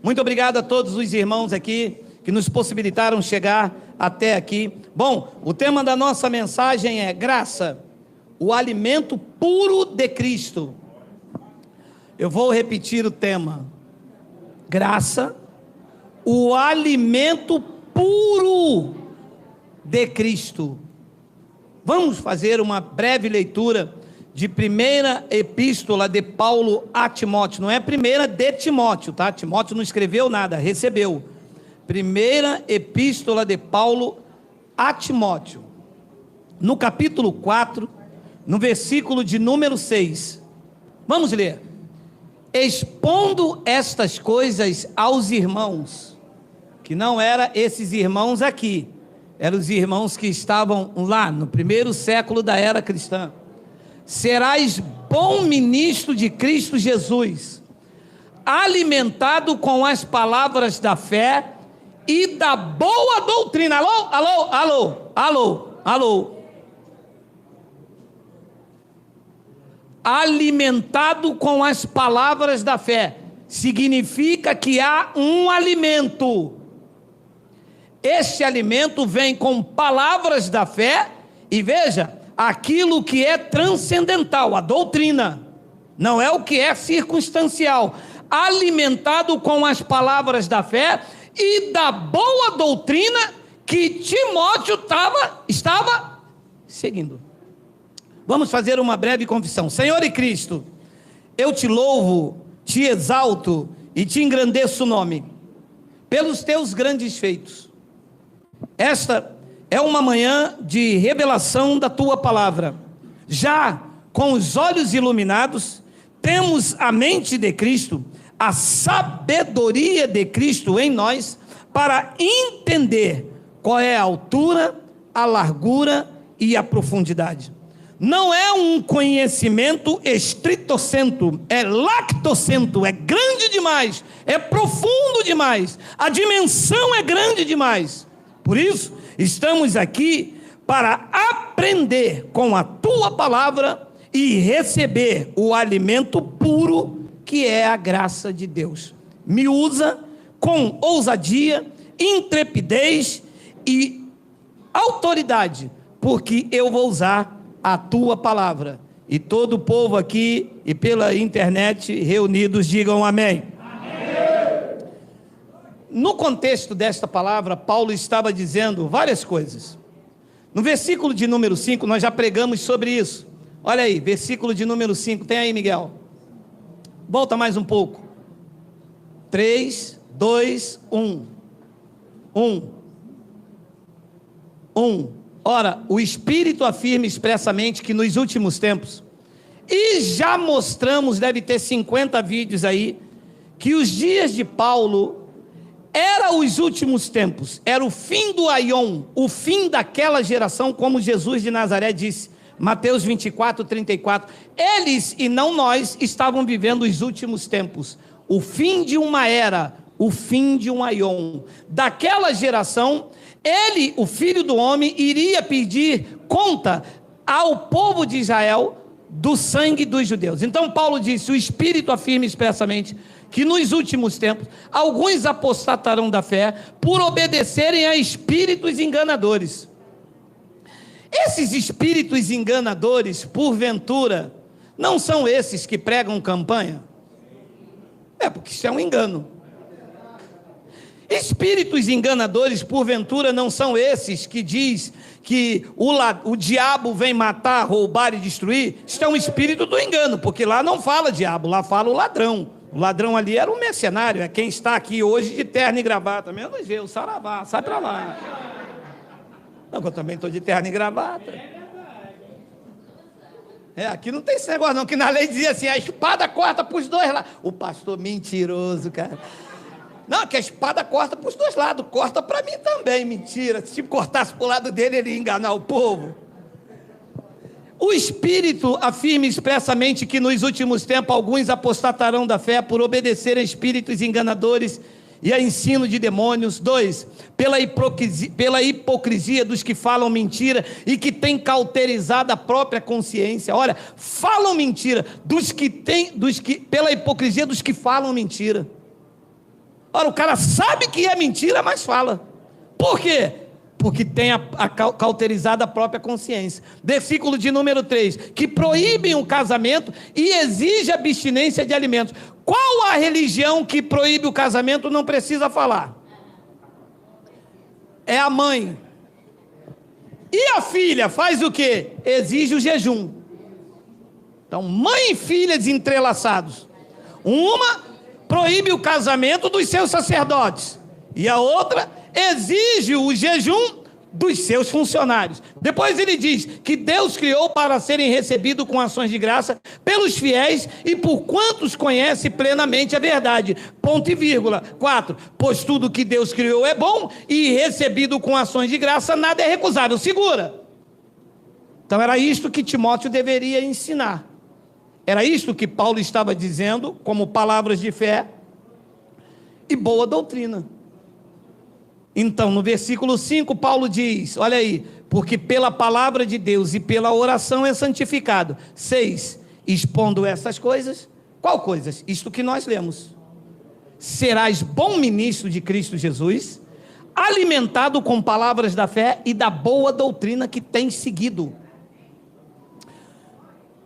Muito obrigado a todos os irmãos aqui que nos possibilitaram chegar até aqui. Bom, o tema da nossa mensagem é graça, o alimento puro de Cristo. Eu vou repetir o tema: graça, o alimento puro de Cristo. Vamos fazer uma breve leitura de primeira epístola de Paulo a Timóteo. Não é primeira de Timóteo, tá? Timóteo não escreveu nada, recebeu. Primeira epístola de Paulo a Timóteo, no capítulo 4, no versículo de número 6. Vamos ler. Expondo estas coisas aos irmãos, que não eram esses irmãos aqui, eram os irmãos que estavam lá no primeiro século da era cristã. Serás bom ministro de Cristo Jesus, alimentado com as palavras da fé e da boa doutrina. Alô, alô, alô, alô, alô. Alimentado com as palavras da fé, significa que há um alimento. Este alimento vem com palavras da fé e veja, aquilo que é transcendental, a doutrina, não é o que é circunstancial. Alimentado com as palavras da fé e da boa doutrina que Timóteo estava seguindo. Vamos fazer uma breve confissão. Senhor e Cristo, eu te louvo, te exalto e te engrandeço o nome, pelos teus grandes feitos. Esta é uma manhã de revelação da tua palavra. Já com os olhos iluminados, temos a mente de Cristo, a sabedoria de Cristo em nós, para entender qual é a altura, a largura e a profundidade. Não é um conhecimento estritocento, é lactocento, é grande demais, é profundo demais, a dimensão é grande demais. Por isso, estamos aqui para aprender com a tua palavra e receber o alimento puro que é a graça de Deus. Me usa com ousadia, intrepidez e autoridade, porque eu vou usar a tua palavra. E todo o povo aqui e pela internet reunidos digam amém. No contexto desta palavra, Paulo estava dizendo várias coisas. No versículo de número 5, nós já pregamos sobre isso. Olha aí, versículo de número 5, tem aí, Miguel? Volta mais um pouco. 3, 2, 1. 1. Ora, o Espírito afirma expressamente que nos últimos tempos, e já mostramos, deve ter 50 vídeos aí, que os dias de Paulo eram os últimos tempos, era o fim do aion, o fim daquela geração, como Jesus de Nazaré disse, Mateus 24, 34, eles e não nós estavam vivendo os últimos tempos, o fim de uma era, o fim de um aion, daquela geração, ele, o Filho do Homem, iria pedir conta ao povo de Israel do sangue dos judeus. Então Paulo disse, o Espírito afirma expressamente que nos últimos tempos, alguns apostatarão da fé por obedecerem a espíritos enganadores. Esses espíritos enganadores, porventura, não são esses que pregam campanha? É, porque isso é um engano. Espíritos enganadores, porventura, não são esses que diz que o diabo vem matar, roubar e destruir? Isso é um espírito do engano, porque lá não fala diabo, lá fala o ladrão. O ladrão ali era um mercenário, é quem está aqui hoje de terno e gravata, menos eu, saravá, sai pra lá. Não, eu também estou de terno e gravata. Aqui não tem esse negócio não, que na lei dizia assim, a espada corta para os dois lados. O pastor mentiroso, cara. Não, que a espada corta para os dois lados, corta para mim também, mentira. Se cortasse para o lado dele, ele ia enganar o povo. O Espírito afirma expressamente que nos últimos tempos alguns apostatarão da fé por obedecer a espíritos enganadores e a ensino de demônios. 2, pela hipocrisia dos que falam mentira e que têm cauterizado a própria consciência. Olha, falam mentira, pela hipocrisia dos que falam mentira. Ora, o cara sabe que é mentira, mas fala. Por quê? Porque tem cauterizado a própria consciência. Versículo de número 3, que proíbem o casamento e exige abstinência de alimentos. Qual a religião que proíbe o casamento? Não precisa falar. É a mãe. E a filha faz o quê? Exige o jejum. Então, mãe e filha desentrelaçados. Uma proíbe o casamento dos seus sacerdotes. E a outra exige o jejum dos seus funcionários. Depois ele diz que Deus criou para serem recebidos com ações de graça pelos fiéis e por quantos conhecem plenamente a verdade. Ponto e vírgula. 4. Pois tudo que Deus criou é bom e recebido com ações de graça nada é recusável. Segura. Então era isto que Timóteo deveria ensinar. Era isto que Paulo estava dizendo como palavras de fé e boa doutrina. Então, no versículo 5, Paulo diz, olha aí, porque pela palavra de Deus e pela oração é santificado. 6, expondo essas coisas, qual coisas? Isto que nós lemos. Serás bom ministro de Cristo Jesus, alimentado com palavras da fé e da boa doutrina que tens seguido.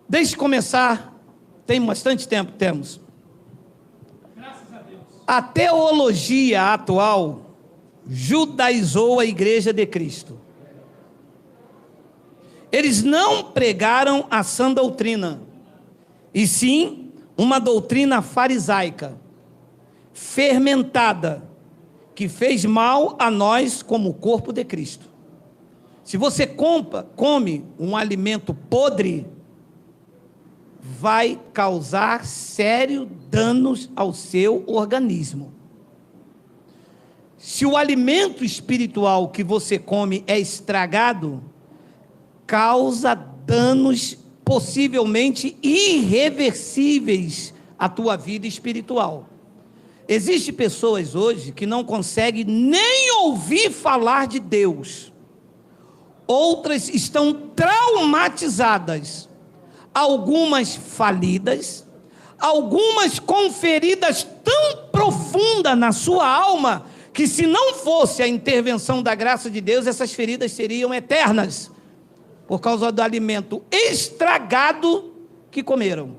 Deixe começar, tem bastante tempo, temos. Graças a Deus. A teologia atual judaizou a igreja de Cristo. Eles não pregaram a sã doutrina, e sim uma doutrina farisaica, fermentada, que fez mal a nós como corpo de Cristo. Se você come um alimento podre, vai causar sérios danos ao seu organismo. Se o alimento espiritual que você come é estragado, causa danos possivelmente irreversíveis à tua vida espiritual. Existem pessoas hoje que não conseguem nem ouvir falar de Deus. Outras estão traumatizadas, algumas falidas, algumas com feridas tão profundas na sua alma, que se não fosse a intervenção da graça de Deus, essas feridas seriam eternas, por causa do alimento estragado que comeram.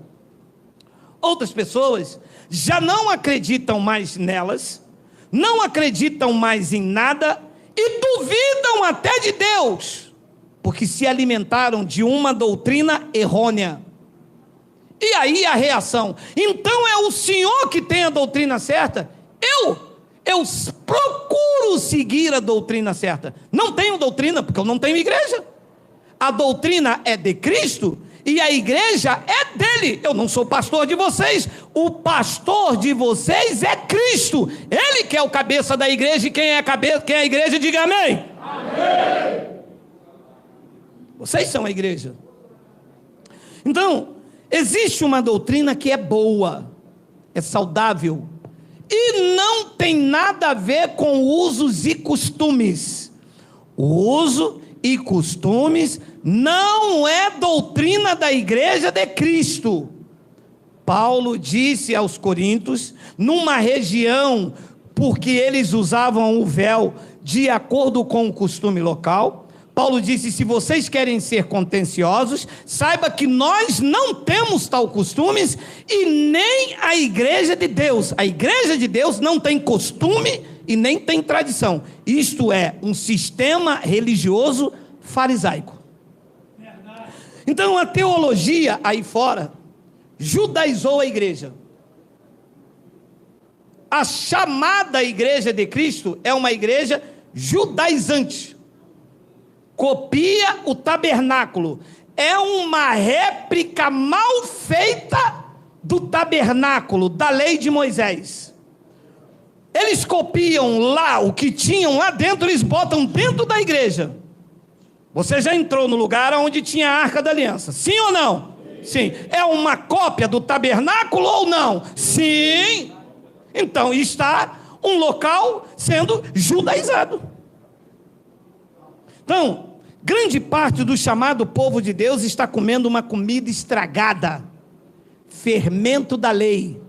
Outras pessoas já não acreditam mais nelas, não acreditam mais em nada, e duvidam até de Deus, porque se alimentaram de uma doutrina errônea. E aí a reação, então é o Senhor que tem a doutrina certa? Eu procuro seguir a doutrina certa. Não tenho doutrina, porque eu não tenho igreja. A doutrina é de Cristo e a igreja é dele. Eu não sou pastor de vocês. O pastor de vocês é Cristo. Ele que é o cabeça da igreja, e quem é a igreja, diga amém. Amém. Vocês são a igreja. Então, existe uma doutrina que é boa, é saudável, e não tem nada a ver com usos e costumes. O uso e costumes não é doutrina da igreja de Cristo. Paulo disse aos Coríntios, numa região, porque eles usavam o véu de acordo com o costume local, Paulo disse, se vocês querem ser contenciosos, saiba que nós não temos tal costumes, e nem a igreja de Deus. A igreja de Deus não tem costume e nem tem tradição. Isto é um sistema religioso farisaico. Então a teologia aí fora judaizou a igreja. A chamada igreja de Cristo é uma igreja judaizante. Copia o tabernáculo. É uma réplica mal feita do tabernáculo, da lei de Moisés. Eles copiam lá o que tinham lá dentro, eles botam dentro da igreja. Você já entrou no lugar onde tinha a Arca da Aliança, sim ou não? Sim. É uma cópia do tabernáculo ou não? Sim. Então está um local sendo judaizado. Então, grande parte do chamado povo de Deus está comendo uma comida estragada, fermento da lei.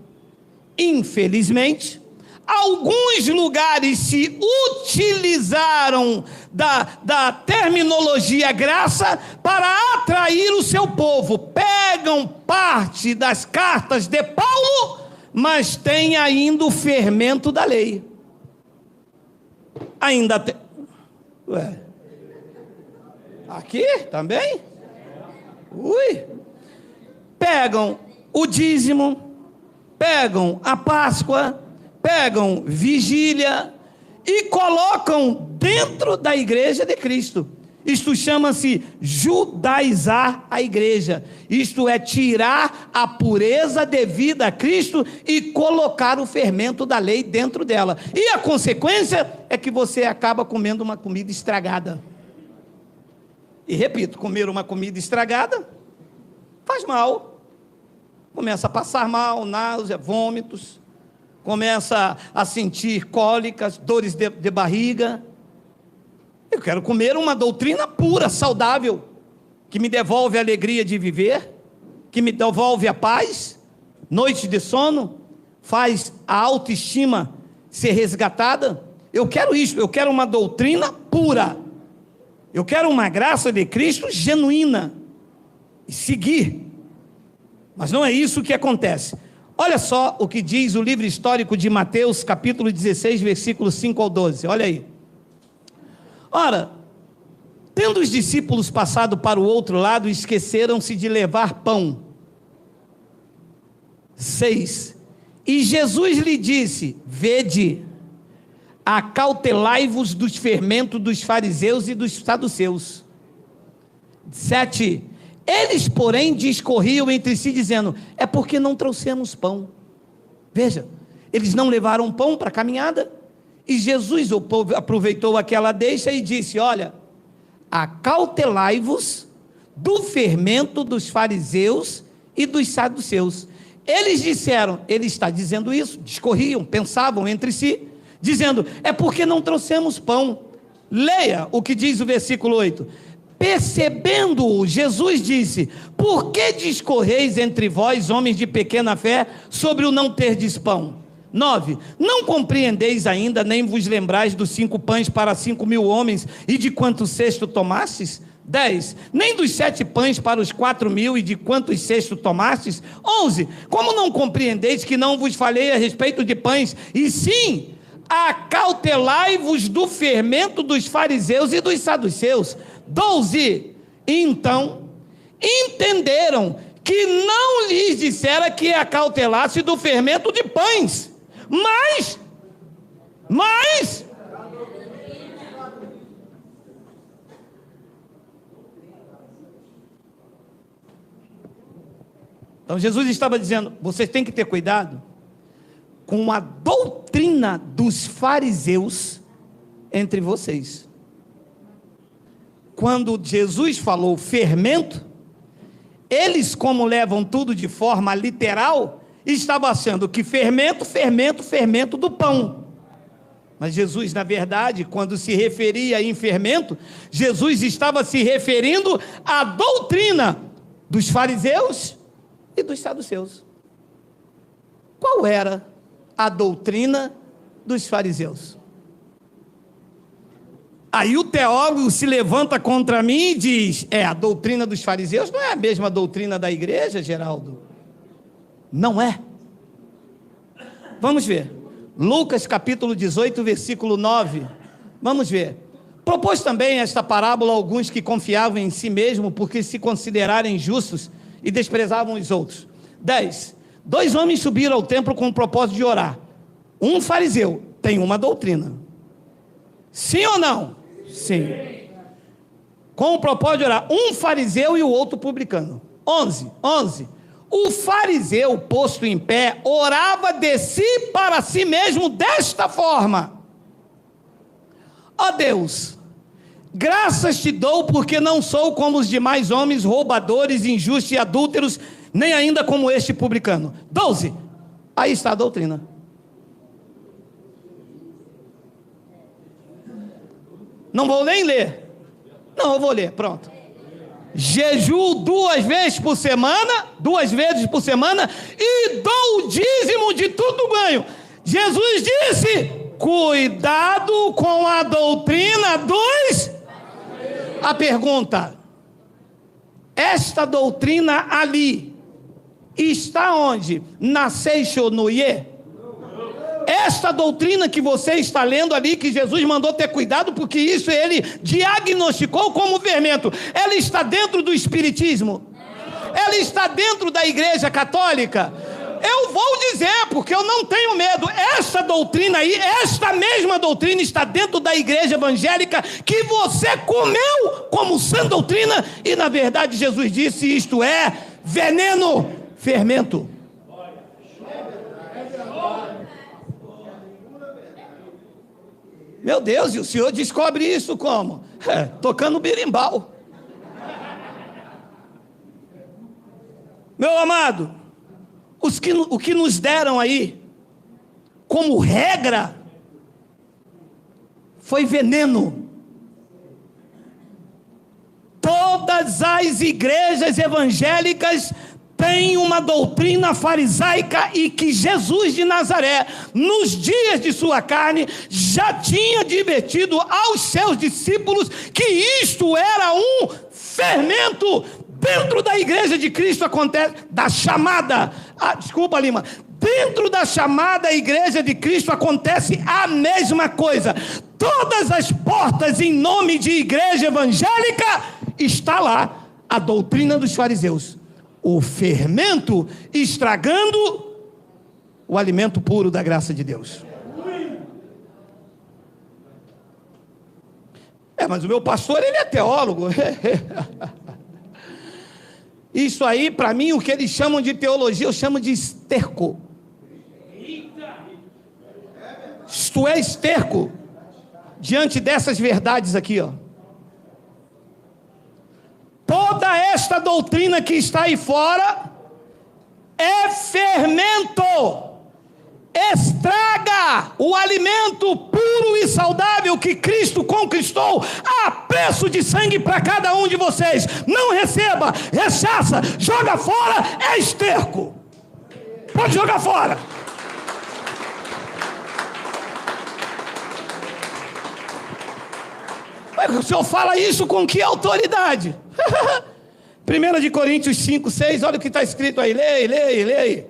Infelizmente, Alguns lugares se utilizaram da terminologia graça para atrair o seu povo. Pegam parte das cartas de Paulo, mas tem ainda o fermento da lei. Ainda tem. Ué. Aqui também? Ui. Pegam o dízimo, pegam a Páscoa, pegam vigília e colocam dentro da igreja de Cristo. Isto chama-se judaizar a igreja. Isto é tirar a pureza devida a Cristo e colocar o fermento da lei dentro dela. E a consequência é que você acaba comendo uma comida estragada. E repito, comer uma comida estragada faz mal. Começa a passar mal, náusea, vômitos. Começa a sentir cólicas, dores de barriga. Eu quero comer uma doutrina pura, saudável, que me devolve a alegria de viver, que me devolve a paz, noite de sono, faz a autoestima ser resgatada. Eu quero isso, eu quero uma doutrina pura. Eu quero uma graça de Cristo genuína. E seguir. Mas não é isso que acontece. Olha só o que diz o livro histórico de Mateus, capítulo 16, versículos 5 ao 12. Olha aí. Ora, tendo os discípulos passado para o outro lado, esqueceram-se de levar pão. 6. E Jesus lhe disse: vede, acautelai-vos dos fermentos dos fariseus e dos saduceus. 7. Eles, porém, discorriam entre si, dizendo: é porque não trouxemos pão. Veja, eles não levaram pão para a caminhada. E Jesus aproveitou aquela deixa e disse: olha, acautelai-vos do fermento dos fariseus e dos saduceus. Eles disseram, ele está dizendo isso, discorriam, pensavam entre si, dizendo: é porque não trouxemos pão. Leia o que diz o versículo 8. Percebendo-o, Jesus disse: por que discorreis entre vós, homens de pequena fé, sobre o não terdes pão? 9. Não compreendeis ainda, nem vos lembrais dos 5 pães para 5.000 homens, e de quantos cestos tomastes? 10. Nem dos 7 pães para os 4.000, e de quantos cestos tomastes? 11. Como não compreendeis que não vos falei a respeito de pães, e sim, acautelai-vos do fermento dos fariseus e dos saduceus? 12. Então, entenderam que não lhes dissera que acautelasse do fermento de pães, mas, então Jesus estava dizendo: vocês têm que ter cuidado com a doutrina dos fariseus entre vocês. Quando Jesus falou fermento, eles, como levam tudo de forma literal, estavam achando que fermento do pão. Mas Jesus, na verdade, quando se referia em fermento, Jesus estava se referindo à doutrina dos fariseus e dos saduceus. Qual era a doutrina dos fariseus? Aí o teólogo se levanta contra mim e diz: a doutrina dos fariseus não é a mesma doutrina da igreja, Geraldo? Não é. Vamos ver. Lucas capítulo 18, versículo 9. Vamos ver. Propôs também esta parábola a alguns que confiavam em si mesmo, porque se considerarem justos e desprezavam os outros. 10. 2 homens subiram ao templo com o propósito de orar. Um fariseu tem uma doutrina. Sim ou não? Sim. Com o propósito de orar. Um fariseu e o outro publicano. 11. O fariseu, posto em pé, orava de si para si mesmo desta forma: ó Deus, graças te dou, porque não sou como os demais homens, roubadores, injustos e adúlteros, nem ainda como este publicano. 12. Aí está a doutrina. Não vou nem ler. Não, eu vou ler, pronto. Jejuo 2 vezes por semana, e dou o dízimo de tudo ganho. Jesus disse: cuidado com a doutrina dos... A pergunta: esta doutrina ali está onde? Na Seixonoye? Esta doutrina que você está lendo ali, que Jesus mandou ter cuidado, porque isso ele diagnosticou como fermento, ela está dentro do Espiritismo? Ela está dentro da Igreja Católica? Eu vou dizer, porque eu não tenho medo, essa doutrina aí, esta mesma doutrina está dentro da igreja evangélica, que você comeu como sã doutrina, e na verdade Jesus disse: isto é veneno, fermento. Meu Deus, e o senhor descobre isso como? Tocando berimbau. Meu amado, o que nos deram aí, como regra, foi veneno. Todas as igrejas evangélicas têm uma doutrina farisaica, e que Jesus de Nazaré, nos dias de sua carne, já tinha advertido aos seus discípulos que isto era um fermento. Dentro da igreja de Cristo acontece, dentro da chamada igreja de Cristo acontece a mesma coisa. Todas as portas em nome de igreja evangélica, está lá a doutrina dos fariseus, o fermento estragando o alimento puro da graça de Deus. Mas o meu pastor, ele é teólogo. Isso aí, para mim, o que eles chamam de teologia, eu chamo de esterco. Isto é esterco diante dessas verdades aqui, ó. Toda esta doutrina que está aí fora é fermento. Estraga o alimento puro e saudável que Cristo conquistou a preço de sangue para cada um de vocês. Não receba, rechaça, joga fora, é esterco. Pode jogar fora. Mas o senhor fala isso com que autoridade? 1 Coríntios 5, 6, olha o que está escrito aí, leia.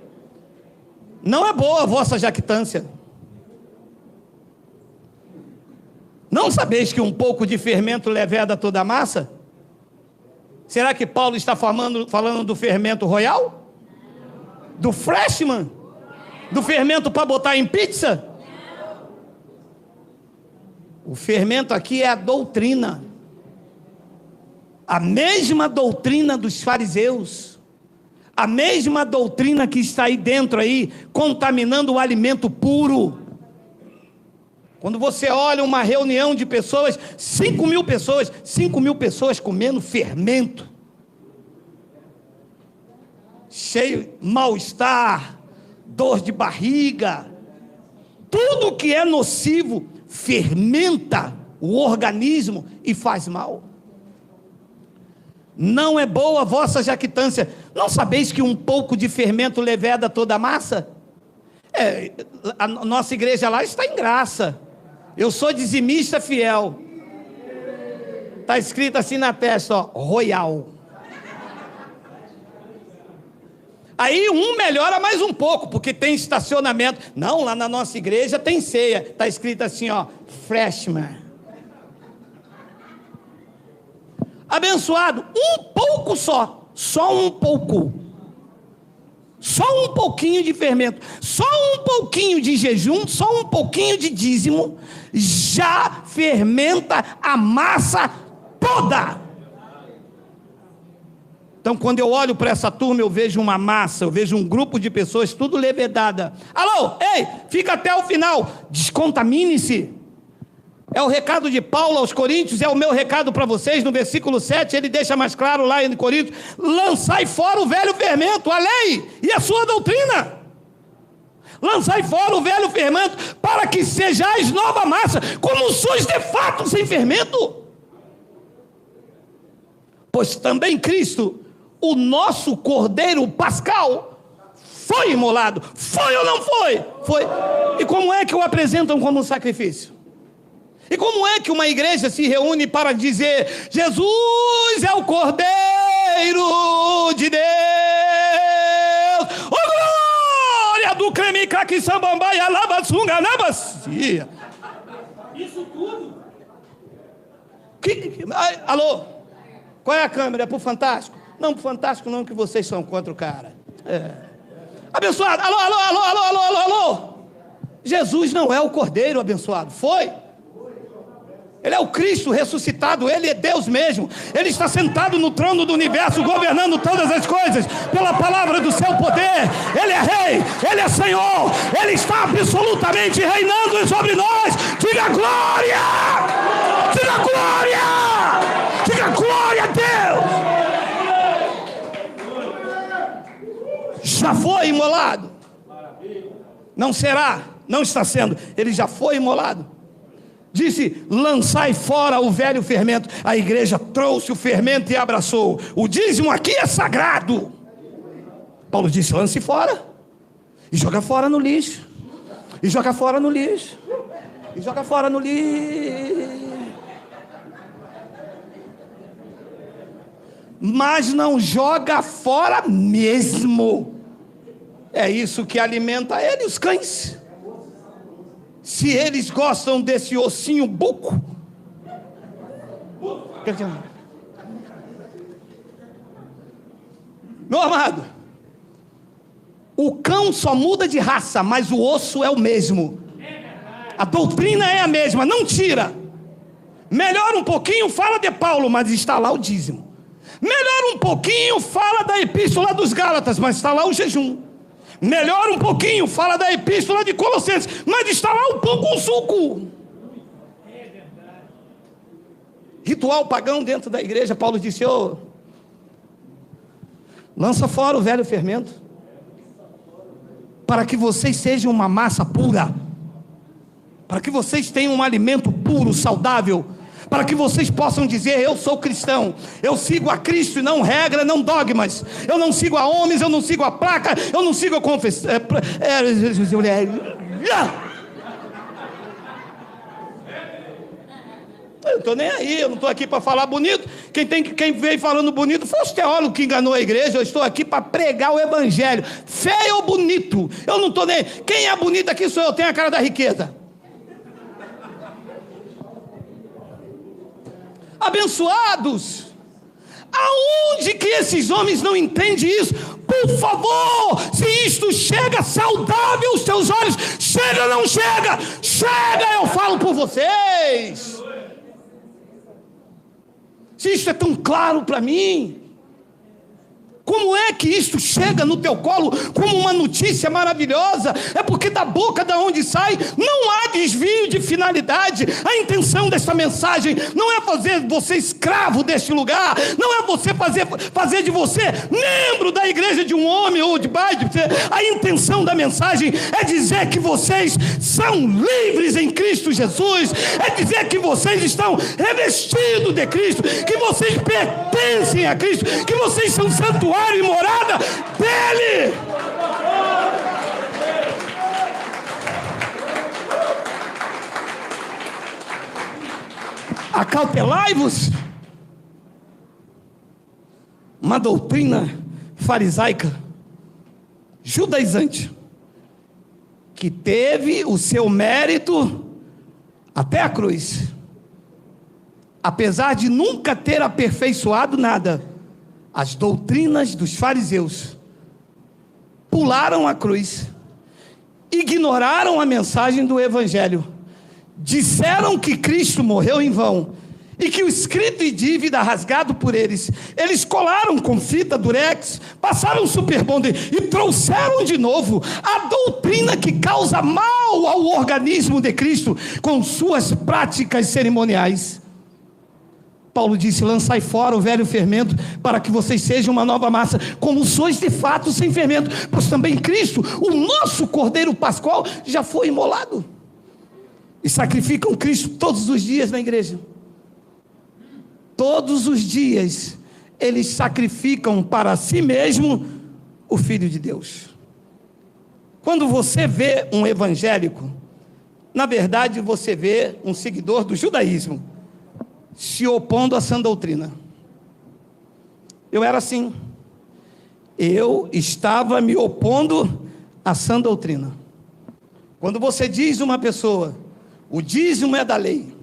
Não é boa a vossa jactância. Não sabeis que um pouco de fermento leveda toda a massa? Será que Paulo está falando do fermento royal? Do freshman? Do fermento para botar em pizza? O fermento aqui é a doutrina. A mesma doutrina dos fariseus. A mesma doutrina que está aí dentro aí, contaminando o alimento puro. Quando você olha uma reunião de pessoas, 5 mil pessoas comendo fermento, cheio, mal-estar, dor de barriga, tudo que é nocivo fermenta o organismo e faz mal. Não é boa a vossa jactância. Não sabeis que um pouco de fermento leveda toda a massa? A nossa igreja lá está em graça. Eu sou dizimista fiel. Está escrito assim na testa, ó, royal. Aí um melhora mais um pouco, porque tem estacionamento. Não, lá na nossa igreja tem ceia. Está escrito assim, ó, freshman. Abençoado, um pouco só um pouco, só um pouquinho de fermento, só um pouquinho de jejum, só um pouquinho de dízimo, já fermenta a massa toda. Então, quando eu olho para essa turma, eu vejo uma massa, eu vejo um grupo de pessoas, tudo levedada. Alô, ei, fica até o final, descontamine-se. É o recado de Paulo aos Coríntios, é o meu recado para vocês. No versículo 7, ele deixa mais claro lá em Coríntios: lançai fora o velho fermento, a lei e a sua doutrina. Lançai fora o velho fermento, para que sejais nova massa, como sois de fato sem fermento. Pois também Cristo, o nosso Cordeiro Pascal, foi imolado. Foi ou não foi? Foi. E como é que o apresentam como um sacrifício? E como é que uma igreja se reúne para dizer: Jesus é o Cordeiro de Deus? Oh, glória do creme, caqui, sambambai, alabaçunga, nabacia. Isso tudo. Alô? Qual é a câmera? É pro Fantástico? Não, pro Fantástico não, que vocês são contra o cara. Abençoado, alô. Jesus não é o Cordeiro abençoado, foi? Ele é o Cristo ressuscitado, Ele é Deus mesmo. Ele está sentado no trono do universo, governando todas as coisas, pela palavra do seu poder. Ele é Rei, Ele é Senhor, Ele está absolutamente reinando sobre nós. Diga glória! Diga glória! Diga glória a Deus! Já foi imolado. Não será, não está sendo. Ele já foi imolado. Disse: lançai fora o velho fermento. A igreja trouxe o fermento e abraçou. O dízimo aqui é sagrado. Paulo disse: lance fora. E joga fora no lixo. E joga fora no lixo. E joga fora no lixo. Mas não joga fora mesmo. É isso que alimenta ele, os cães. Se eles gostam desse ossinho buco, meu amado, o cão só muda de raça, mas o osso é o mesmo. A doutrina é a mesma, não tira. Melhora um pouquinho, fala de Paulo, mas está lá o dízimo. Melhora um pouquinho, fala da epístola dos Gálatas, mas está lá o jejum. Melhora um pouquinho, fala da epístola de Colossenses, mas está lá um pouco o suco. Ritual pagão dentro da igreja. Paulo disse: lança fora o velho fermento, para que vocês sejam uma massa pura, para que vocês tenham um alimento puro, saudável, para que vocês possam dizer: eu sou cristão, eu sigo a Cristo e não regra, não dogmas, eu não sigo a homens, eu não sigo a placa, eu não sigo a confissão. Eu não estou nem aí, eu não estou aqui para falar bonito. Quem veio falando bonito foi os teólogos que enganou a igreja. Eu estou aqui para pregar o evangelho. Feio ou bonito, eu não estou nem. Quem é bonito aqui sou eu, tenho a cara da riqueza. Abençoados, aonde que esses homens não entendem isso? Por favor, se isto chega saudável aos teus olhos, chega ou não chega? Chega, eu falo por vocês. Se isto é tão claro para mim, como é que isto chega no teu colo como uma notícia maravilhosa? É porque da boca da onde sai não há desvio de finalidade. A intenção desta mensagem não é fazer você escravo deste lugar, não é você fazer de você membro da igreja de um homem ou de pai. A intenção da mensagem é dizer que vocês são livres em Cristo Jesus, é dizer que vocês estão revestidos de Cristo, que vocês pertencem a Cristo, que vocês são santuários e morada dele. Acautelai-vos. Uma doutrina farisaica, judaizante, que teve o seu mérito até a cruz, apesar de nunca ter aperfeiçoado nada. As doutrinas dos fariseus pularam a cruz, ignoraram a mensagem do evangelho, disseram que Cristo morreu em vão e que o escrito e dívida rasgado por eles colaram com fita durex, passaram super bonder e trouxeram de novo a doutrina que causa mal ao organismo de Cristo com suas práticas cerimoniais. Paulo disse: lançai fora o velho fermento, para que vocês sejam uma nova massa, como sois de fato sem fermento, pois também Cristo, o nosso Cordeiro Pascual, já foi imolado. E sacrificam Cristo todos os dias na igreja. Todos os dias eles sacrificam para si mesmo o Filho de Deus. Quando você vê um evangélico, na verdade você vê um seguidor do judaísmo se opondo à sã doutrina. Eu era assim. Eu estava me opondo à sã doutrina. Quando você diz a uma pessoa, o dízimo é da lei,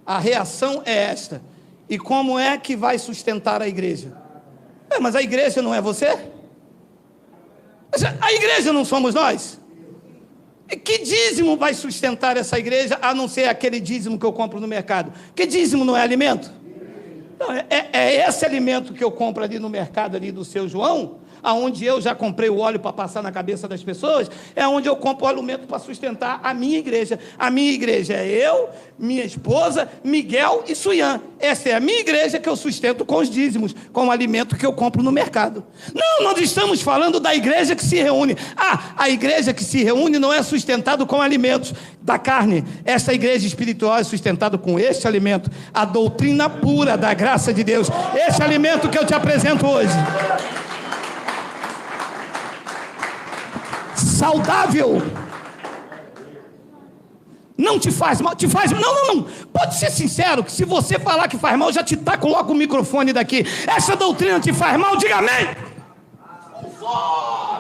a reação é esta: e como é que vai sustentar a igreja? Mas a igreja não é você? A igreja não somos nós? E que dízimo vai sustentar essa igreja, a não ser aquele dízimo que eu compro no mercado? Que dízimo não é alimento? Não, é esse alimento que eu compro ali no mercado ali do seu João, aonde eu já comprei o óleo para passar na cabeça das pessoas, é onde eu compro o alimento para sustentar a minha igreja. A minha igreja é eu, minha esposa, Miguel e Suian. Essa é a minha igreja que eu sustento com os dízimos, com o alimento que eu compro no mercado. Não, nós estamos falando da igreja que se reúne. A igreja que se reúne não é sustentada com alimentos da carne. Essa igreja espiritual é sustentada com este alimento, a doutrina pura da graça de Deus. Esse alimento que eu te apresento hoje. Saudável, não te faz mal, te faz, não, pode ser sincero, que se você falar que faz mal, já te taco logo o microfone daqui. Essa doutrina te faz mal, diga amém.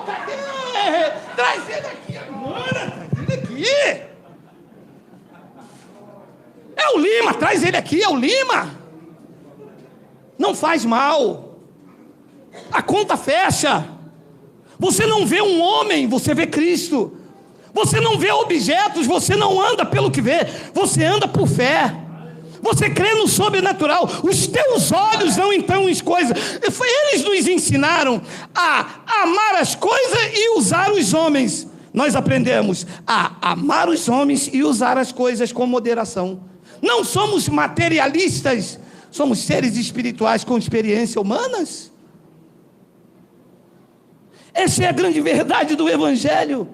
Cadê? Traz ele aqui agora, traz ele aqui. É o Lima, traz ele aqui, é o Lima. Não faz mal, a conta fecha. Você não vê um homem, você vê Cristo. Você não vê objetos, você não anda pelo que vê, você anda por fé. Você crê no sobrenatural. Os teus olhos não então as coisas. Eles nos ensinaram a amar as coisas e usar os homens. Nós aprendemos a amar os homens e usar as coisas com moderação. Não somos materialistas, somos seres espirituais com experiências humanas. Essa é a grande verdade do Evangelho.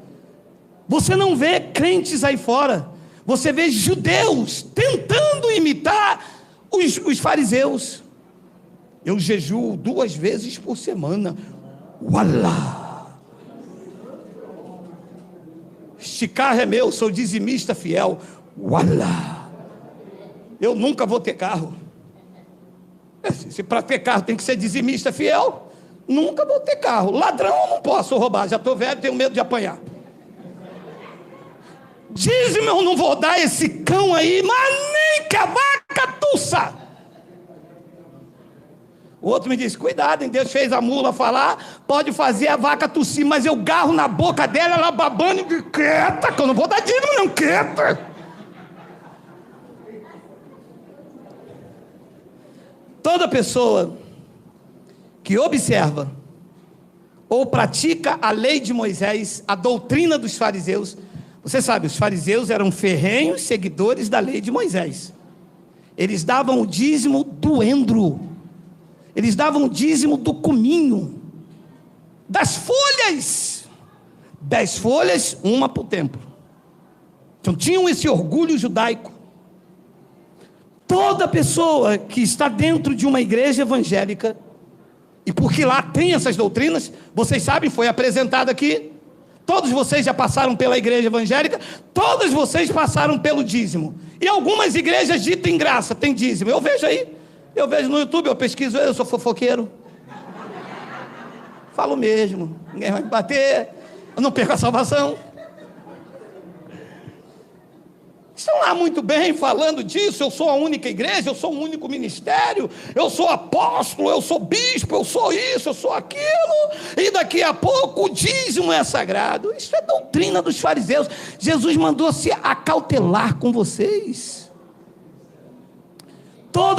Você não vê crentes aí fora, você vê judeus tentando imitar os fariseus. Eu jejuo 2 vezes por semana. Ualá! Este carro é meu, sou dizimista fiel. Ualá! Eu nunca vou ter carro. Se para ter carro tem que ser dizimista fiel, nunca vou ter carro. Ladrão eu não posso roubar, já estou velho, tenho medo de apanhar. Dízimo eu não vou dar esse cão aí, mas nem que a vaca tussa. O outro me disse, cuidado, hein? Deus fez a mula falar, pode fazer a vaca tossir, mas eu garro na boca dela, ela babando e digo, quieta, que eu não vou dar dízimo não, quieta. Toda pessoa que observa ou pratica a lei de Moisés, a doutrina dos fariseus. Você sabe, os fariseus eram ferrenhos seguidores da lei de Moisés. Eles davam o dízimo do endro, eles davam o dízimo do cominho, das folhas, 10 folhas, uma para o templo. Então tinham esse orgulho judaico. Toda pessoa que está dentro de uma igreja evangélica, e porque lá tem essas doutrinas, vocês sabem, foi apresentado aqui, todos vocês já passaram pela igreja evangélica, todos vocês passaram pelo dízimo, e algumas igrejas ditas em graça, tem dízimo, eu vejo aí, eu vejo no YouTube, eu pesquiso, eu sou fofoqueiro, falo mesmo, ninguém vai me bater, eu não perco a salvação. Estão lá muito bem falando disso, eu sou a única igreja, eu sou o único ministério, eu sou apóstolo, eu sou bispo, eu sou isso, eu sou aquilo, e daqui a pouco o dízimo é sagrado. Isso é doutrina dos fariseus. Jesus mandou se acautelar com vocês.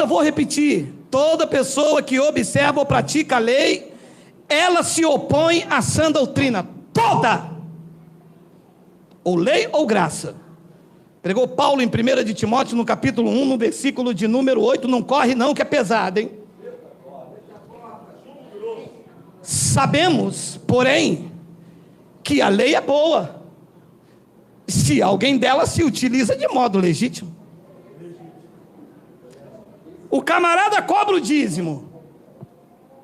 Vou repetir, toda pessoa que observa ou pratica a lei, ela se opõe à sã doutrina, toda, ou lei ou graça. Pregou Paulo em 1 de Timóteo, no capítulo 1, no versículo de número 8, não corre não, que é pesado, hein? Sabemos, porém, que a lei é boa, se alguém dela se utiliza de modo legítimo. O camarada cobra o dízimo,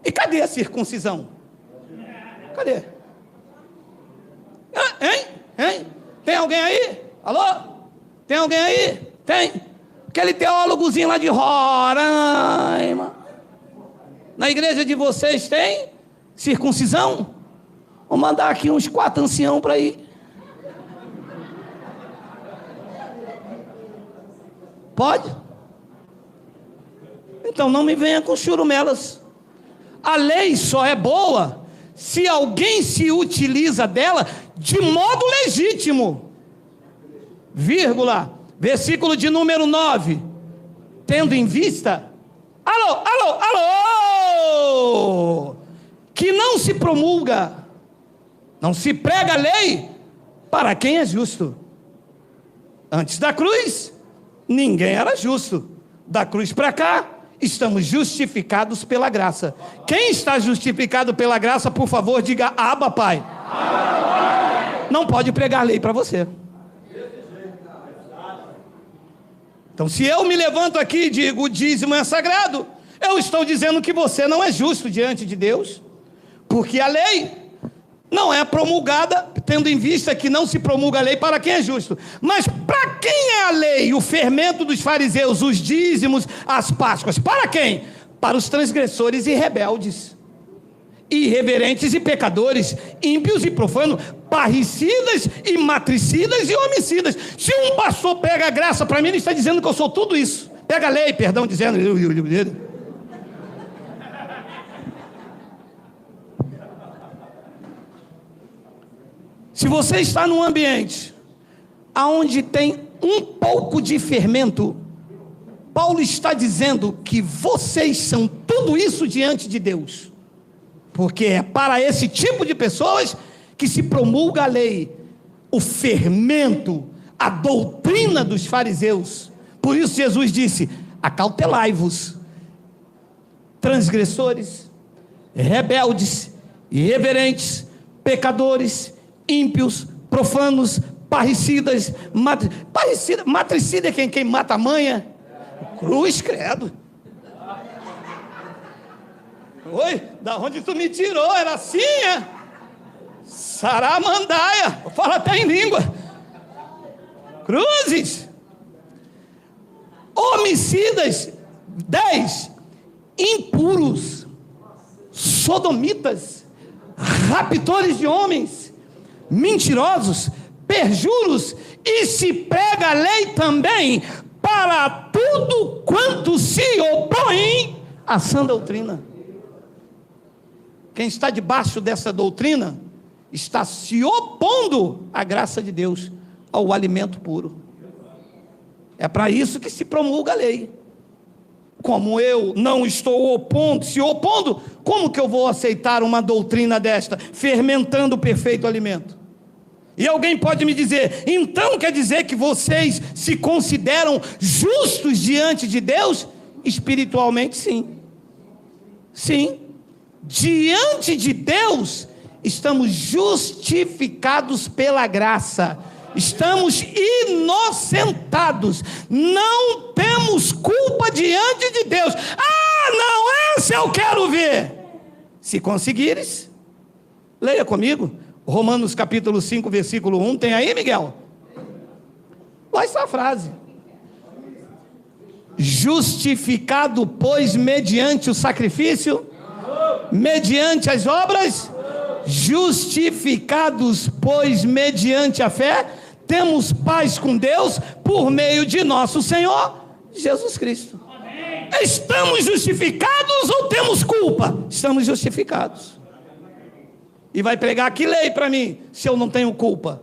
e cadê a circuncisão? Cadê? Hein? Hein? Tem alguém aí? Alô? Tem alguém aí? Tem? Aquele teólogozinho lá de Roraima. Na igreja de vocês tem circuncisão? Vou mandar aqui uns 4 anciãos para ir. Pode? Então não me venha com churumelas. A lei só é boa se alguém se utiliza dela de modo legítimo. Vírgula, versículo de número 9. Tendo em vista, alô, que não se promulga, não se prega a lei para quem é justo. Antes da cruz, ninguém era justo. Da cruz para cá, estamos justificados pela graça. Quem está justificado pela graça, por favor, diga Abba, Pai. Não pode pregar lei para você. Então, se eu me levanto aqui e digo o dízimo é sagrado, eu estou dizendo que você não é justo diante de Deus, porque a lei não é promulgada, tendo em vista que não se promulga a lei para quem é justo. Mas para quem é a lei? O fermento dos fariseus, os dízimos, as páscoas. Para quem? Para os transgressores e rebeldes, irreverentes e pecadores, ímpios e profanos, parricidas e matricidas e homicidas. Se um pastor pega a graça para mim, ele está dizendo que eu sou tudo isso. Pega a lei, perdão, dizendo... Se você está num ambiente onde tem um pouco de fermento, Paulo está dizendo que vocês são tudo isso diante de Deus, porque é para esse tipo de pessoas que se promulga a lei, o fermento, a doutrina dos fariseus. Por isso Jesus disse: acautelai-vos, transgressores, rebeldes, irreverentes, pecadores, ímpios, profanos, parricidas, matricida é quem mata a manha. Cruz, credo. Oi, da onde tu me tirou? Era assim, é? Saramandaia, fala até em língua. Cruzes. Homicidas, 10, impuros, sodomitas, raptores de homens, mentirosos, perjuros, e se prega a lei também para tudo quanto se opõe à sã doutrina. Quem está debaixo dessa doutrina está se opondo à graça de Deus, ao alimento puro. É para isso que se promulga a lei. Como eu não estou se opondo, como que eu vou aceitar uma doutrina desta, fermentando o perfeito alimento? E alguém pode me dizer: então quer dizer que vocês se consideram justos diante de Deus? Espiritualmente, sim. Sim. Diante de Deus, estamos justificados pela graça. Estamos inocentados. Não temos culpa diante de Deus. Ah, não, esse eu quero ver. Se conseguires, leia comigo Romanos capítulo 5, versículo 1, tem aí, Miguel? Lá está a frase. Justificado, pois, mediante o sacrifício, mediante as obras, justificados, pois, mediante a fé, temos paz com Deus, por meio de nosso Senhor, Jesus Cristo. Amém. Estamos justificados ou temos culpa? Estamos justificados. E vai pregar que lei para mim, se eu não tenho culpa,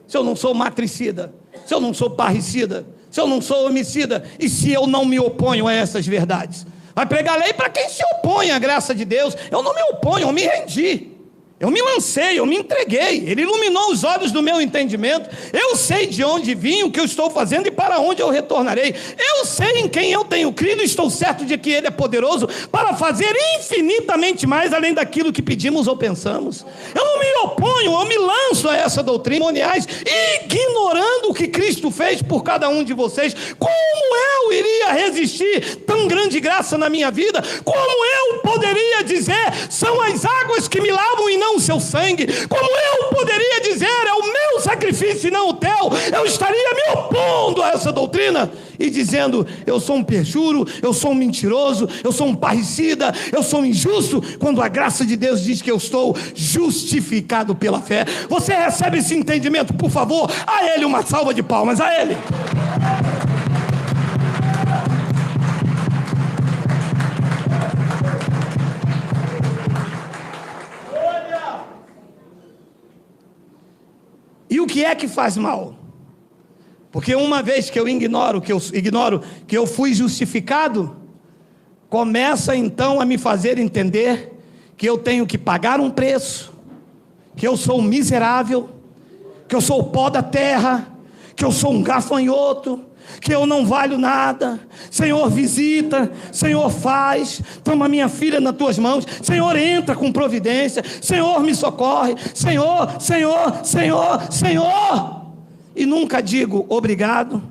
se eu não sou matricida, se eu não sou parricida, se eu não sou homicida, e se eu não me oponho a essas verdades? Vai pregar lei para quem se opõe à graça de Deus. Eu não me oponho, eu me rendi, eu me lancei, eu me entreguei. Ele iluminou os olhos do meu entendimento. Eu sei de onde vim, o que eu estou fazendo e para onde eu retornarei. Eu sei em quem eu tenho crido e estou certo de que Ele é poderoso para fazer infinitamente mais além daquilo que pedimos ou pensamos. Eu não me oponho, eu me lanço a essa doutrina. ignorando o que Cristo fez por cada um de vocês. Como eu iria resistir tão grande graça na minha vida? Como eu poderia dizer, são as águas que me lavam e não o seu sangue? Como eu poderia dizer, é o meu sacrifício e não o teu? Eu estaria me opondo a essa doutrina e dizendo, eu sou um perjuro, eu sou um mentiroso, eu sou um parricida, eu sou um injusto, quando a graça de Deus diz que eu estou justificado pela fé. Você recebe esse entendimento? Por favor, a ele uma salva de palmas, a ele. E o que é que faz mal? Porque uma vez que eu ignoro que eu fui justificado, começa então a me fazer entender que eu tenho que pagar um preço, que eu sou um miserável, que eu sou o pó da terra, que eu sou um gafanhoto, que eu não valho nada. Senhor, visita, Senhor, faz, toma minha filha nas tuas mãos, Senhor, entra com providência, Senhor, me socorre, Senhor, Senhor, Senhor, Senhor. E nunca digo obrigado,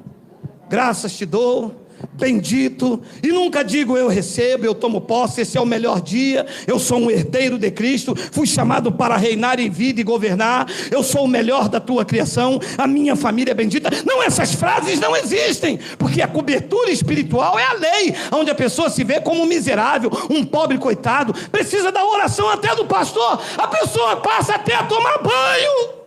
graças te dou, bendito, e nunca digo eu recebo, eu tomo posse, esse é o melhor dia, eu sou um herdeiro de Cristo, fui chamado para reinar em vida e governar, eu sou o melhor da tua criação, a minha família é bendita. Não, essas frases não existem, porque a cobertura espiritual é a lei, onde a pessoa se vê como um miserável, um pobre coitado, precisa da oração até do pastor, a pessoa passa até a tomar banho.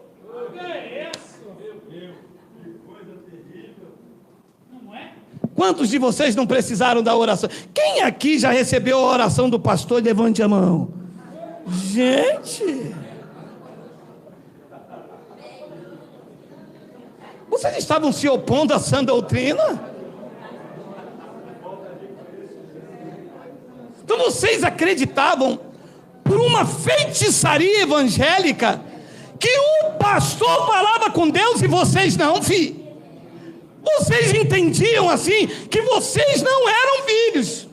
Quantos de vocês não precisaram da oração? Quem aqui já recebeu a oração do pastor? Levante a mão. Gente, vocês estavam se opondo à sã doutrina? Então vocês acreditavam, por uma feitiçaria evangélica, que o pastor falava com Deus e vocês não, filho? Vocês entendiam assim, que vocês não eram filhos.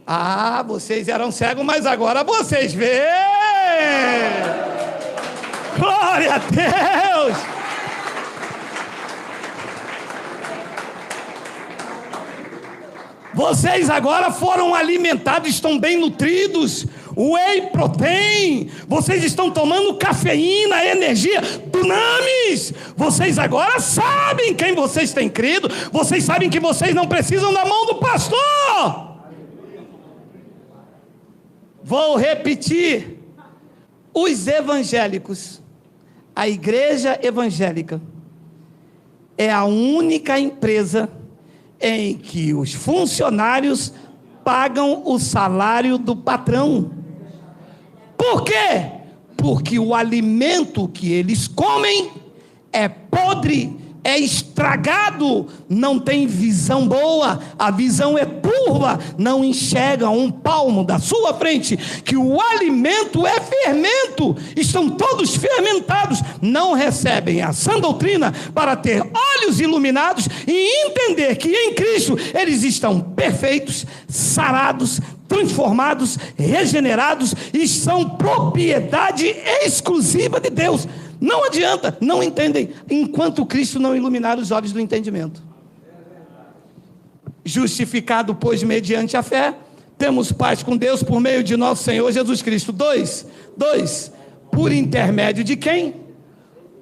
Ah, vocês eram cegos, mas agora vocês veem. Glória a Deus. Vocês agora foram alimentados, estão bem nutridos. Whey protein, vocês estão tomando cafeína, energia, dunamis. Vocês agora sabem quem vocês têm crido. Vocês sabem que vocês não precisam da mão do pastor. Vou repetir. Os evangélicos, a igreja evangélica, é a única empresa em que os funcionários pagam o salário do patrão. Por quê? Porque o alimento que eles comem é podre, é estragado, não tem visão boa, a visão é turva, não enxergam um palmo da sua frente, que o alimento é fermento, estão todos fermentados, não recebem a sã doutrina para ter olhos iluminados e entender que em Cristo eles estão perfeitos, sarados, transformados, regenerados e são propriedade exclusiva de Deus. Não adianta, não entendem, enquanto Cristo não iluminar os olhos do entendimento. Justificado, pois, mediante a fé, temos paz com Deus por meio de nosso Senhor Jesus Cristo. 2, por intermédio de quem?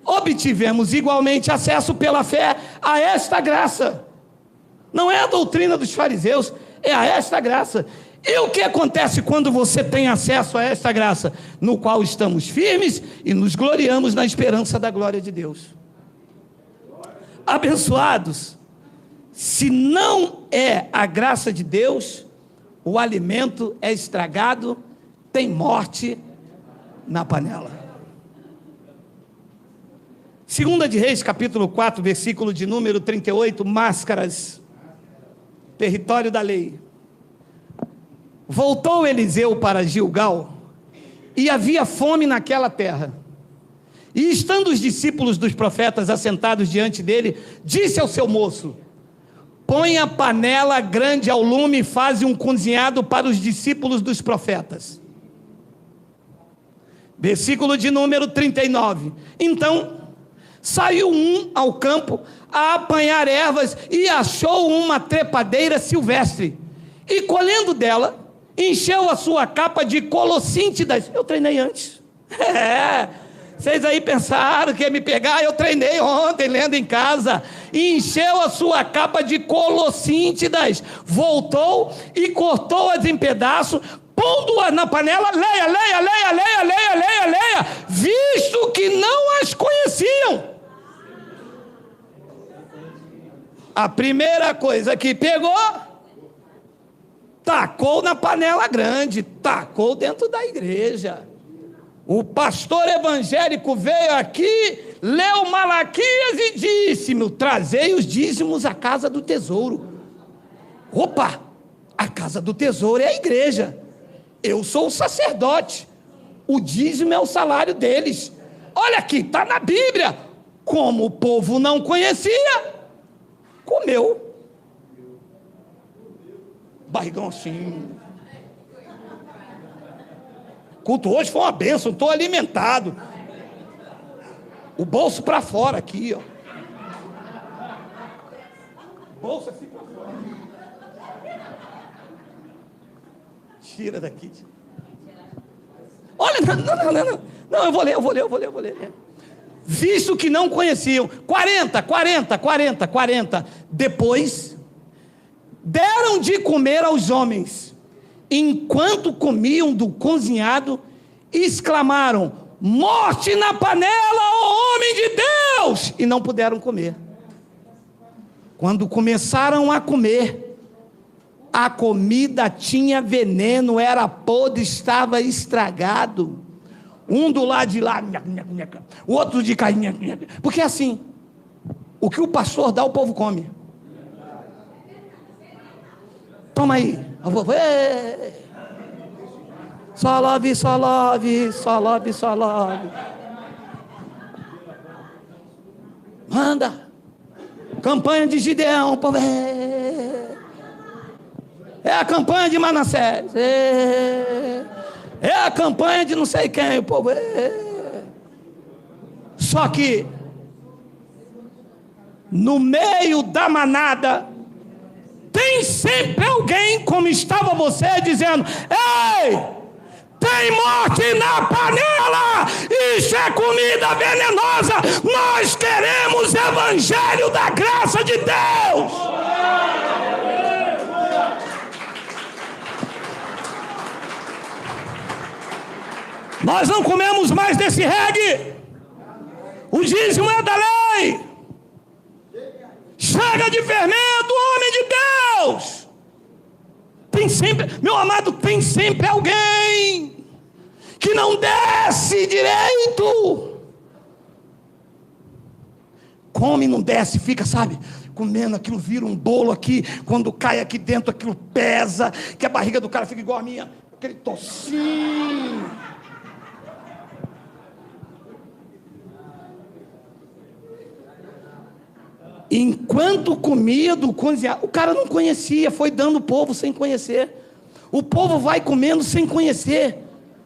Obtivemos igualmente acesso pela fé a esta graça. Não é a doutrina dos fariseus, é a esta graça. E o que acontece quando você tem acesso a esta graça? No qual estamos firmes e nos gloriamos na esperança da glória de Deus. Abençoados, se não é a graça de Deus, o alimento é estragado, tem morte na panela. 2 de Reis, capítulo 4, versículo de número 38, máscaras, território da lei. Voltou Eliseu para Gilgal, e havia fome naquela terra. E estando os discípulos dos profetas assentados diante dele, disse ao seu moço: põe a panela grande ao lume e faze um cozinhado para os discípulos dos profetas. Versículo de número 39. Então Saiu um ao campo a apanhar ervas e achou uma trepadeira silvestre. E colhendo dela, encheu a sua capa de colossíntidas. Eu treinei antes. Vocês aí pensaram que ia me pegar? Eu treinei ontem, lendo em casa. E encheu a sua capa de colossíntidas. Voltou e cortou-as em pedaços, pondo-as na panela. Leia, visto que não as conheciam. A primeira coisa que pegou, tacou na panela grande, tacou dentro da igreja. O pastor evangélico veio aqui, leu Malaquias e disse-me: trazei os dízimos à casa do tesouro. Opa, a casa do tesouro é a igreja. Eu sou o sacerdote. O dízimo é o salário deles. Olha aqui, está na Bíblia. Como o povo não conhecia, comeu. Barrigão assim. O culto hoje foi uma bênção, estou alimentado. O bolso para fora aqui, ó. Bolso assim para fora. Tira daqui. Olha, não, eu vou ler. Visto que não conheciam. 40. Depois, deram de comer aos homens. Enquanto comiam do cozinhado, exclamaram: morte na panela, ó homem de Deus! E não puderam comer. Quando começaram a comer, a comida tinha veneno, era podre, estava estragado. Um do lado de lá, o outro de cá, porque assim, o que o pastor dá, o povo come. Toma aí. Só love. Manda. Campanha de Gideão, povo. É a campanha de Manassés. É a campanha de não sei quem, o povo. Só que no meio da manada tem sempre alguém, como estava você, dizendo: ei, tem morte na panela, isso é comida venenosa, nós queremos evangelho da graça de Deus. Nós não comemos mais desse reggae. O dízimo é da lei. Chega de fermento, homem de Deus. Tem sempre, meu amado, tem sempre alguém que não desce direito. Come, não desce, fica, sabe, comendo, aquilo vira um bolo aqui. Quando cai aqui dentro, aquilo pesa, que a barriga do cara fica igual a minha, aquele tocinho. Enquanto comia do cozinhado, o cara não conhecia, foi dando o povo sem conhecer. O povo vai comendo sem conhecer.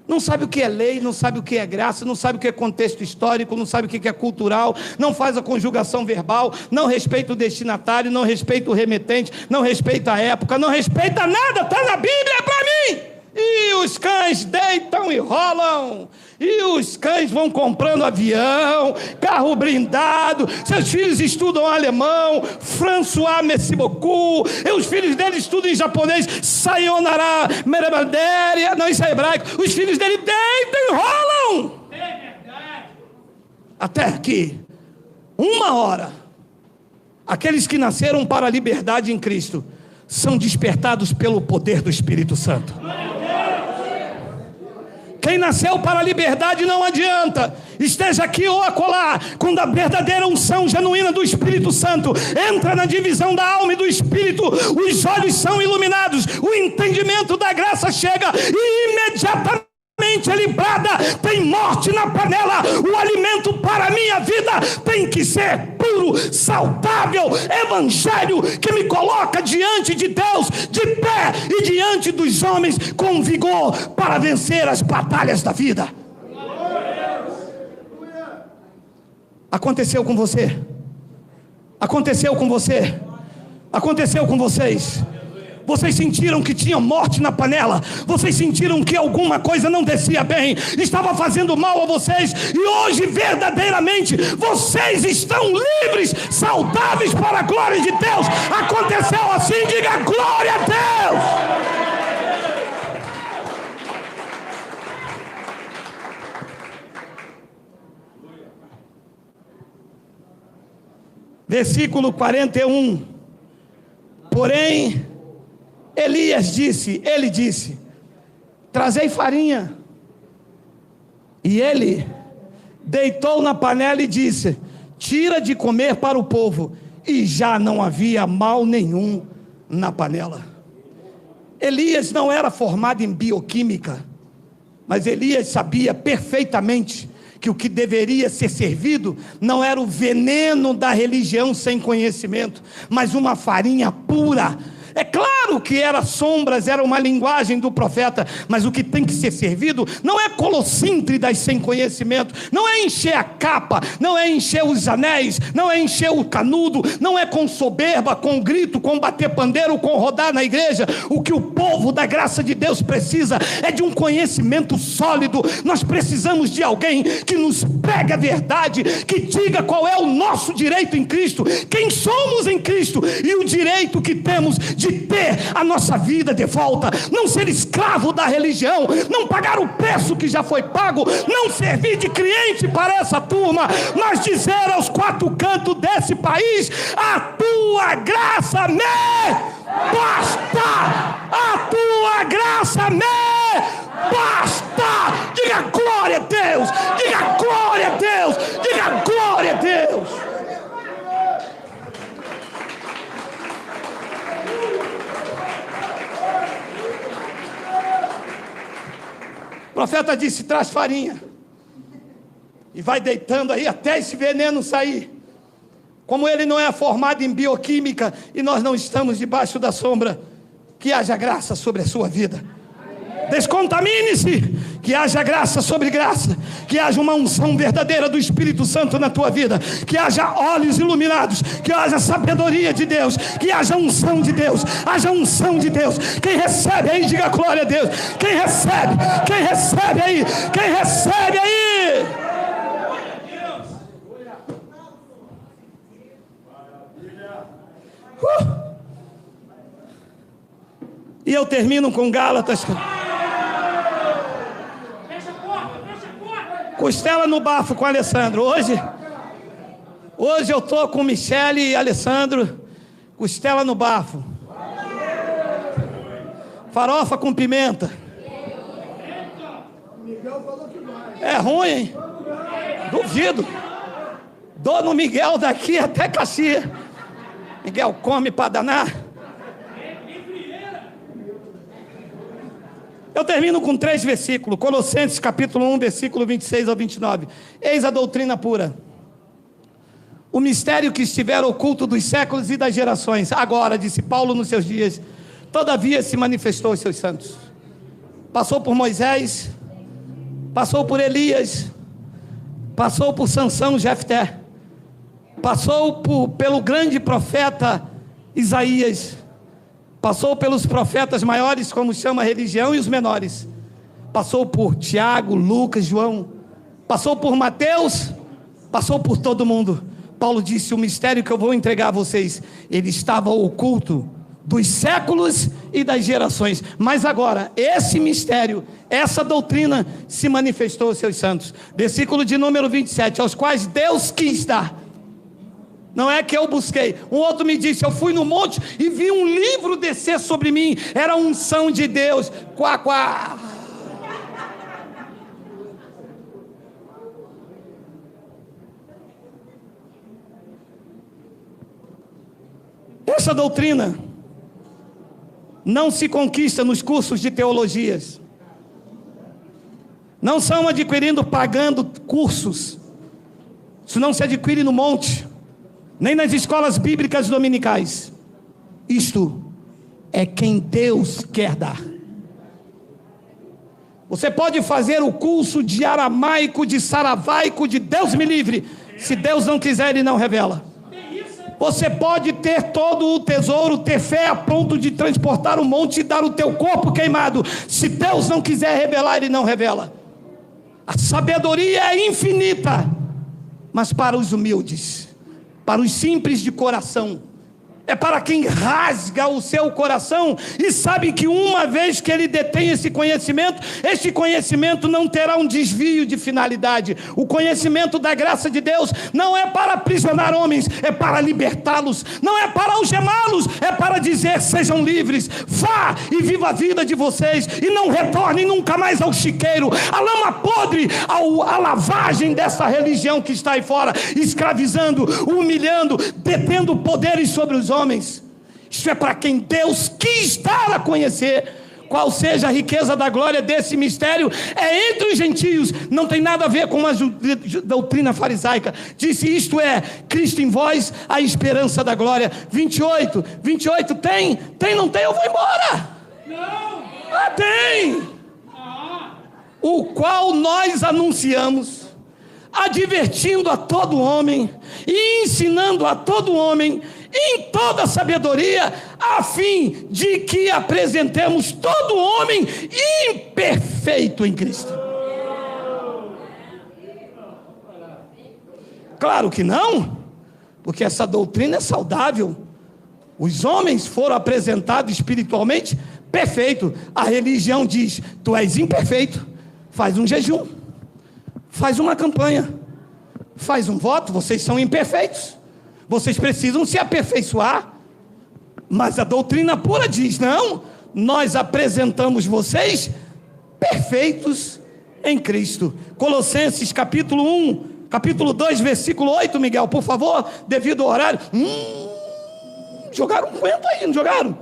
Não sabe o que é lei, não sabe o que é graça, não sabe o que é contexto histórico, não sabe o que é cultural, não faz a conjugação verbal, não respeita o destinatário, não respeita o remetente, não respeita a época, não respeita nada, está na Bíblia, é para mim. E os cães deitam e rolam, e os cães vão comprando avião, carro blindado, seus filhos estudam alemão, François Merci beaucoup, e os filhos dele estudam em japonês, Sayonara Merabadéria, não, isso é hebraico, os filhos dele deitam e rolam. Até que, uma hora, aqueles que nasceram para a liberdade em Cristo, são despertados pelo poder do Espírito Santo. Quem nasceu para a liberdade não adianta, esteja aqui ou acolá, quando a verdadeira unção genuína do Espírito Santo entra na divisão da alma e do Espírito, os olhos são iluminados, o entendimento da graça chega e imediatamente ele brada: tem morte na panela, o alimento para a minha vida tem que ser puro, saudável, evangelho que me coloca diante de Deus, de pé e diante dos homens, com vigor para vencer as batalhas da vida. Aconteceu com você? Aconteceu com você? Aconteceu com vocês? Vocês sentiram que tinha morte na panela? Vocês sentiram que alguma coisa não descia bem, estava fazendo mal a vocês, e hoje verdadeiramente vocês estão livres, saudáveis para a glória de Deus? Aconteceu assim, diga glória a Deus! Versículo 41. Porém, ele disse, trazei farinha. E ele deitou na panela e disse, tira de comer para o povo. E já não havia mal nenhum na panela. Elias não era formado em bioquímica, mas Elias sabia perfeitamente que o que deveria ser servido não era o veneno da religião sem conhecimento, mas uma farinha pura. É claro que era sombras, era uma linguagem do profeta, mas o que tem que ser servido não é colossíntridas sem conhecimento, não é encher a capa, não é encher os anéis, não é encher o canudo, não é com soberba, com grito, com bater pandeiro, com rodar na igreja. O que o povo da graça de Deus precisa é de um conhecimento sólido. Nós precisamos de alguém que nos pregue a verdade, que diga qual é o nosso direito em Cristo, quem somos em Cristo e o direito que temos de ter a nossa vida de volta, não ser escravo da religião, não pagar o preço que já foi pago, não servir de cliente para essa turma, mas dizer aos quatro cantos desse país: a tua graça me basta, a tua graça me basta. Diga glória a Deus, diga glória a Deus, diga glória a Deus. O profeta disse, traz farinha. E vai deitando aí até esse veneno sair. Como ele não é formado em bioquímica e nós não estamos debaixo da sombra, que haja graça sobre a sua vida. Descontamine-se, que haja graça sobre graça, que haja uma unção verdadeira do Espírito Santo na tua vida, que haja olhos iluminados, que haja sabedoria de Deus, que haja unção de Deus, haja unção de Deus. Quem recebe aí, diga glória a Deus. Quem recebe aí, quem recebe aí. E eu termino com Gálatas. Costela no bafo com Alessandro. Hoje eu estou com Michele e Alessandro. Costela no bafo. Farofa com pimenta. É ruim, hein? Duvido. Dou no Miguel daqui até Caxias. Miguel come para danar. Eu termino com 3 versículos. Colossenses capítulo 1, versículo 26 ao 29. Eis a doutrina pura, o mistério que estiver oculto dos séculos e das gerações. Agora, disse Paulo nos seus dias, todavia se manifestou aos seus santos. Passou por Moisés, passou por Elias, passou por Sansão, Jefté, passou pelo grande profeta Isaías, passou pelos profetas maiores, como chama a religião, e os menores. Passou por Tiago, Lucas, João. Passou por Mateus. Passou por todo mundo. Paulo disse, o mistério que eu vou entregar a vocês, ele estava oculto dos séculos e das gerações. Mas agora, esse mistério, essa doutrina, se manifestou aos seus santos. Versículo de número 27, aos quais Deus quis dar. Não é que eu busquei. Um outro me disse, eu fui no monte e vi um livro descer sobre mim. Era a unção de Deus. Quá, quá. Essa doutrina não se conquista nos cursos de teologias. Não são adquirindo, pagando cursos. Isso não se adquire no monte, nem nas escolas bíblicas dominicais. Isto é quem Deus quer dar. Você pode fazer o curso de aramaico, de saravaico, de Deus me livre, Se Deus não quiser, Ele não revela. Você pode ter todo o tesouro, ter fé a ponto de transportar um monte e dar o teu corpo queimado. Se Deus não quiser revelar, Ele não revela. A sabedoria é infinita, mas para os humildes, para os simples de coração, é para quem rasga o seu coração e sabe que uma vez que ele detém esse conhecimento não terá um desvio de finalidade. O conhecimento da graça de Deus não é para aprisionar homens, é para libertá-los. Não é para algemá-los, é para dizer: sejam livres, vá e viva a vida de vocês e não retornem nunca mais ao chiqueiro, à lama podre, à lavagem dessa religião que está aí fora, escravizando, humilhando, detendo poderes sobre os homens. Isso é para quem Deus quis dar a conhecer. Qual seja a riqueza da glória desse mistério, é entre os gentios, não tem nada a ver com uma doutrina farisaica. Disse: isto é, Cristo em vós, a esperança da glória. 28, tem, não tem, eu vou embora. Não. Tem. O qual nós anunciamos, advertindo a todo homem e ensinando a todo homem em toda sabedoria, a fim de que apresentemos todo homem imperfeito em Cristo. Claro que não, porque essa doutrina é saudável. Os homens foram apresentados espiritualmente perfeitos. A religião diz: tu és imperfeito, faz um jejum, faz uma campanha, faz um voto, vocês são imperfeitos, vocês precisam se aperfeiçoar. Mas a doutrina pura diz: não, nós apresentamos vocês perfeitos em Cristo. Colossenses capítulo 1, capítulo 2, versículo 8, Miguel, por favor, devido ao horário. Jogaram um cuento aí, não jogaram?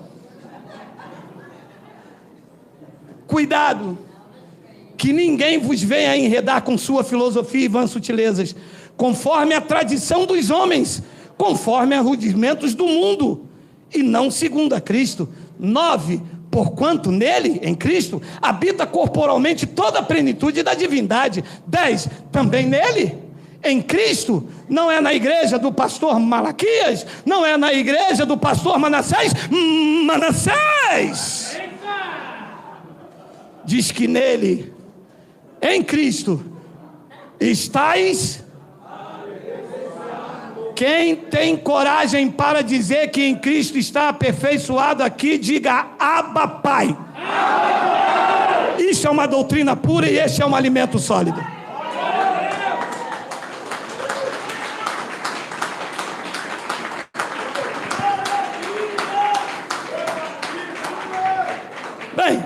Cuidado, que ninguém vos venha enredar com sua filosofia e vãs sutilezas, conforme a tradição dos homens, conforme a rudimentos do mundo, e não segundo a Cristo. 9, porquanto nele, em Cristo, habita corporalmente toda a plenitude da divindade. 10, também nele, em Cristo, não é na igreja do pastor Malaquias, não é na igreja do pastor Manassés, diz que nele, em Cristo, estáis. Quem tem coragem para dizer que em Cristo está aperfeiçoado aqui, diga: Abba, Pai. Isso é uma doutrina pura e este é um alimento sólido. Bem,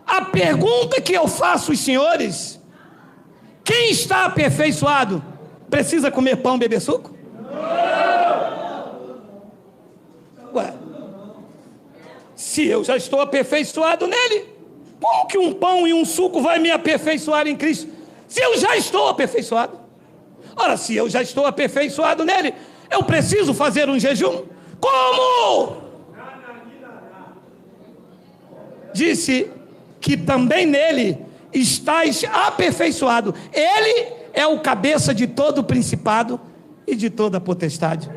a pergunta que eu faço aos senhores: quem está aperfeiçoado precisa comer pão e beber suco? Ué, se eu já estou aperfeiçoado nele, como que um pão e um suco vai me aperfeiçoar em Cristo? Se eu já estou aperfeiçoado. Ora, se eu já estou aperfeiçoado nele, eu preciso fazer um jejum? Como? Disse que também nele estáis aperfeiçoado. Ele é o cabeça de todo o principado e de toda a potestade.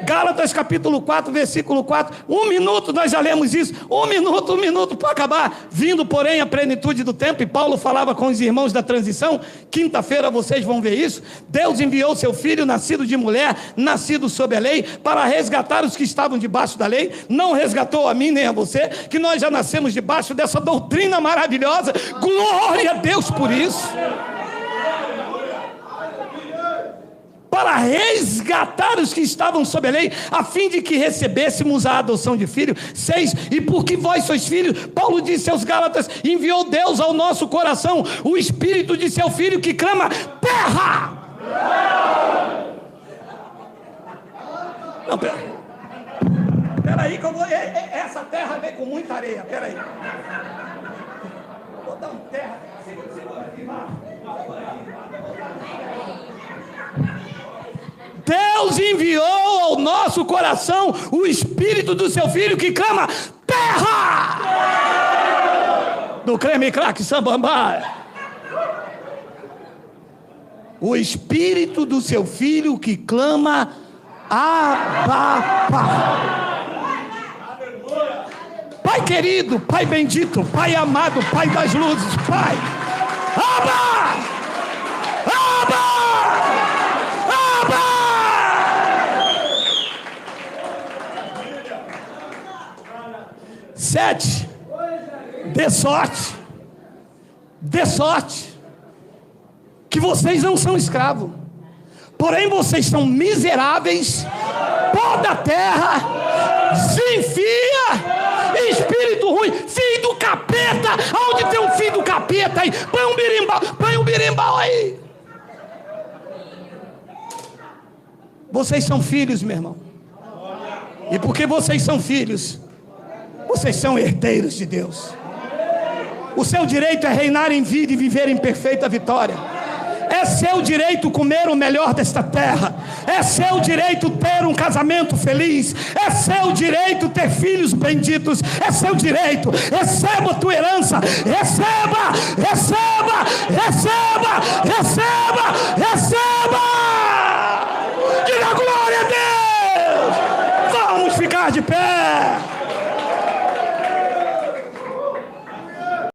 Gálatas capítulo 4, versículo 4. 1 minuto, nós já lemos isso. 1 minuto para acabar. Vindo, porém, a plenitude do tempo, e Paulo falava com os irmãos da transição. Quinta-feira vocês vão ver isso. Deus enviou seu filho, nascido de mulher, nascido sob a lei, para resgatar os que estavam debaixo da lei. Não resgatou a mim nem a você, que nós já nascemos debaixo dessa doutrina maravilhosa. Glória a Deus por isso. Para resgatar os que estavam sob a lei, a fim de que recebêssemos a adoção de filho. 6, e porque vós sois filhos, Paulo disse aos Gálatas, enviou Deus ao nosso coração o espírito de seu filho que clama: terra! Não, peraí que eu vou, essa terra vem com muita areia, peraí. Vou dar um terra, segura aqui, Deus enviou ao nosso coração o espírito do seu filho que clama: terra! Do creme craque sambambá. o espírito do seu filho que clama, Abba, Pai. Pai querido, Pai bendito, Pai amado, Pai das luzes, Pai. Abba! Abba! Abba! Sete, dê sorte, que vocês não são escravos, porém vocês são miseráveis, pó da terra, sem fia, espírito ruim, filho do capeta. Aonde tem um filho do capeta aí? Põe um birimbau aí. Vocês são filhos, meu irmão, e porque vocês são filhos, vocês são herdeiros de Deus. O seu direito é reinar em vida e viver em perfeita vitória. É seu direito comer o melhor desta terra. É seu direito ter um casamento feliz. É seu direito ter filhos benditos. É seu direito. Receba a tua herança. Receba, receba, receba, receba, receba. Diga glória a Deus. Vamos ficar de pé.